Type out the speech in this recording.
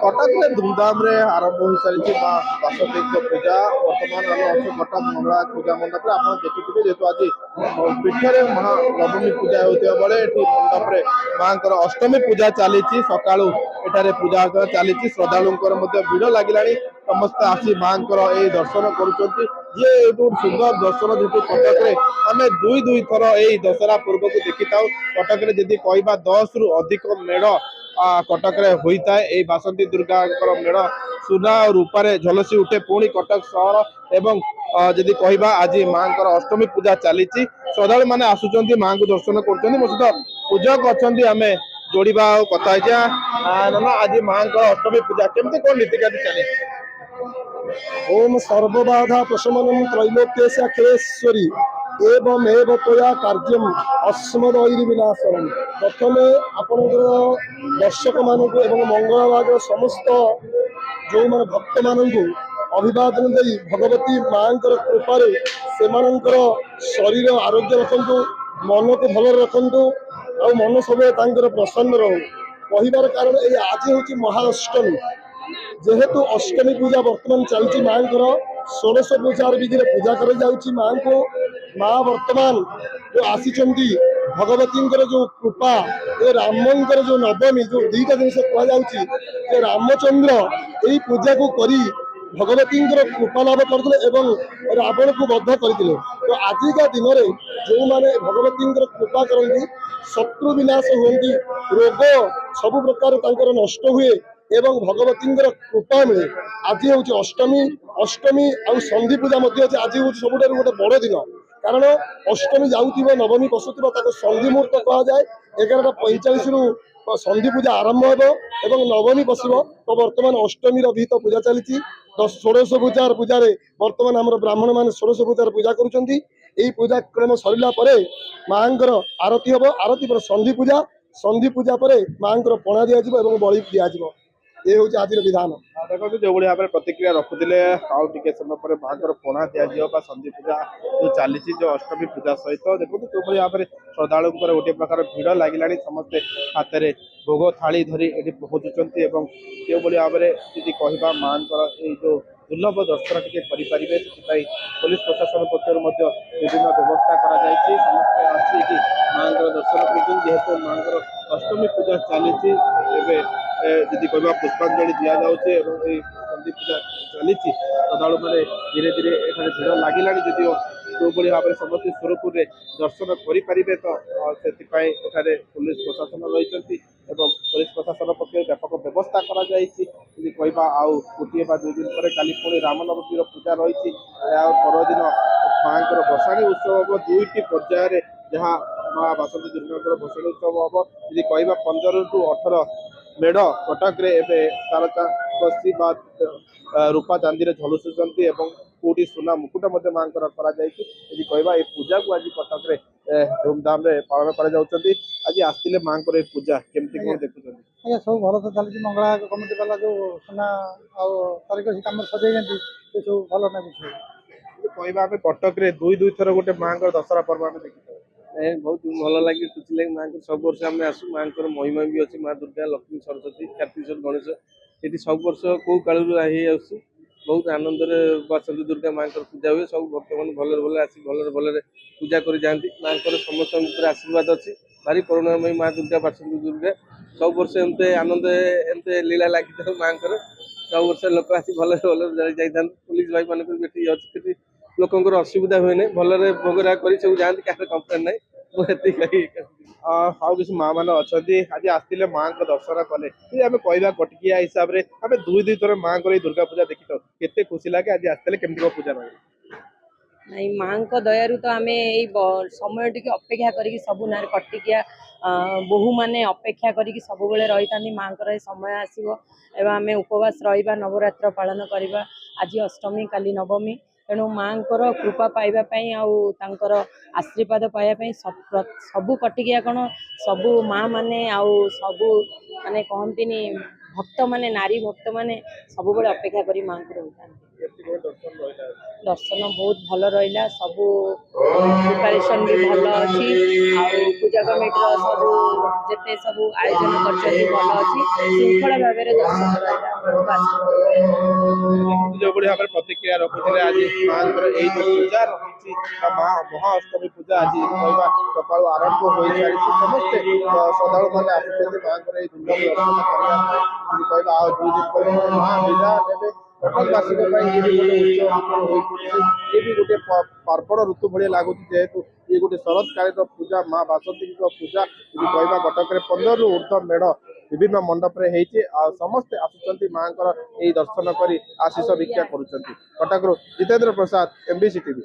कटक में धूमधाम रे आरंभ हो सारी बासठी पूजा बर्तमान आम अच्छे कटक मंगला पूजा मंडप आप देखुए जेहतु आज पीठरे महानवमी पूजा होता बेले मंडप माँ अष्टमी पूजा चली सका पूजा अर्चना चली श्रद्धालु भिड़ लगे समस्त आसी माँ दर्शन कर सुंदर दर्शन जेहतु कटक आम दुई थर यही दशहरा पूर्व को देखी था कटक जदि कह 10 रु अधिक मेढ़ कटक होता है बासंती दुर्गा मेढ़ सुना और रूपारे झलसी उठे पुणी कटक सहर एवं जदि कहवा आज माँ अष्टमी पूजा चली श्रद्धालु मैंने आसुच्च माँ को दर्शन कर मो सहित पूजक अच्छा आम जोड़ा कथा ना आज माँ अष्टमी पूजा केमती कौन नीतिकादी चली ओम सर्वबाधा प्रशमनम त्रैलोक्यस्य अखिलेश्वरी एवं एव तया कार्यम अस्मदैर्विनाशनम। प्रथमे आपणकर दर्शक मानक एवं मंगलबाग समस्त जो मान भक्त मानक अभिवादन दे भगवती माँ कृपा से शरीर आरोग्य रखु मन को भल रखु आ मन सब प्रसन्न रहू कहबार कारण ये आज हूँ महाअष्टमी जेहेतु अष्टमी पूजा बर्तमान चलती माँ षोड़श पूजार विधि पूजा कर माँ को माँ बर्तमान जो आसी भगवती जो कृपा ये रामंकर जो नवमी जो दुईटा जिन कह रामचंद्र यही पूजा को करी भगवती कृपा लाभ करते रावण को बद्ध करते तो आजिका दिन में जो मैंने भगवती कृपा करती शत्रु विनाश होती रोग सब प्रकार नष्ट हुए एवं भगवती कृपा मिले आज हूँ अष्टमी अष्टमी आ संधि पूजा आज हूँ सब गोटे बड़ दिन कारण अष्टमी जाऊ नवमी बसुव संधि मुहूर्त कह जाए 11:45 रु संधि पूजा आरंभ हो नवमी बस तो बर्तमान अष्टमी विहित पूजा चली षोड़श पूजार पूजा बर्तमान आम ब्राह्मण मान षोड़श पूजार पूजा कर पूजा क्रम सरला माँ आरती हम आरती पर संधि पूजा पर माँ पणा दिज्व बलि दिज्व ये हूँ आज विधान। देखो जो भाव में प्रतिक्रिया रखुले आगे समय पर माँ पणा दिज्व संधि पूजा जो चली जो अष्टमी पूजा सहित देखो जो भाव में श्रद्धालु गोटे प्रकार भिड़ लगे समस्ते हाथ में भोग थाली धरी ये पहुँचुंट जो भाव में जी कह माँ जो दुर्लभ दर्शन टी करेंगे पुलिस प्रशासन पक्षर विभिन्न व्यवस्था समस्ते आसिक माँ दर्शन करेतु माँ अष्टमी पूजा चली जी कह पुष्पांजलि दि जाऊँगी संधि पूजा चली श्रद्धालु मैंने धीरे धीरे ये भिड़ लगे जदिव जो भाव में समस्त सुरखुर में दर्शन करेंगे तो से पुलिस प्रशासन रही पुलिस प्रशासन पक्ष व्यापक व्यवस्था कह आउ गोटे दुई दिन पर काली पुणी रामनवमी पूजा रही परदिन माँ भसाणी उत्सव हम दुईटी पर्यायर जहाँ माँ बासंती दुर्गा भसाणी उत्सव हम जी कह 15 रु 18 मेढ़ कटक तारकाशी रूपा चांदी झलसुंट कौटी सुना मुकुट माँ कह पूजा को आज कटक धूमधाम पालन कर आज आसते माँ पूजा केमती कौन देखुं आज्ञा सब भल तो चलती मंगला कमिटी वाला जो सुना तारिक कम सजे सब भल ना कहवा कटक दुई थर गोटे माँ दशहरा पर्व आम देखी बहुत भल लगे खुशी लगे माँ को सब वर्ष आम आसू माँ महिमा भी अच्छी माँ दुर्गा लक्ष्मी सरस्वती कार्तिकेश्वर गणेश ये सब वर्ष कौ काल बहुत आनंद बसंती दुर्गा माँ पूजा हुए सब भक्त मैंने भल भल आस भल भल पूजा कर जाती माँ समस्त आशीर्वाद अच्छी भारी करुणामयी माँ दुर्गा बसंती दुर्गा सब वर्ष एमते आनंद एमते लीला लगी था माँ सब वर्ष लोक आसी भल भल जाता पुलिस भाई मानी अच्छी लोकर असुविधा हुए नहीं भलरे भोगरा कर सब जाती क्या कम्प्लेन ना आउ किसी माँ मैंने अच्छा आज आसते माँ दर्शन कले आम कह कटकिया हिसाब से आम दुई थर माँ दुर्गा पूजा देखी था केते खुशी लगे आज आसते केमती पूजा रही नहीं माँ को दयारु तो आम यही समय टी अपेक्षा करी सब ना कटिकिया बोहू मैंने अपेक्षा करी सब रही था माँ समय आसो एवं आम उपवास रहा नवरात्र पालन करवा आज अष्टमी काली नवमी तेणु माँ कृपा पाइबापी आउर आशीर्वाद पाइबापी सबू कटिकिया कौन सबू माँ मैंने सबू माने कहती भक्त माने नारी भक्त माने सब अपेक्षा करी माँ को रही दर्शन बहुत भल रहा सब प्रिपरेशन भी भल अच्छी पूजा कमिटी सब जिते सब आयोजन कर भल अच्छी श्रृंखला भाव में दर्शन रहा जो भाव में प्रतिक्रिया रखुते आज माँ पूजा रही महाअष्टमी पूजा आज कहवा सका आरंभ हो सारी समस्ते श्रद्धालु मैंने आसुच्च माँ दुर्गा दर्शन कहवा आ 2 दिन पर माँ विदा ने कटकवासी ये भी गोटे पर्वण ऋतु भाई लगुच जेहेतु ये गोटे शरतकालीन पूजा माँ बासंती पूजा कहवा कटक 15 रु ऊर्ध्व मेढ़ विभिन्न मंडप रे समस्ते आसुच्च माँ दर्शन कर आशीष भिक्षा करुँच कटक जितेंद्र प्रसाद MBC TV।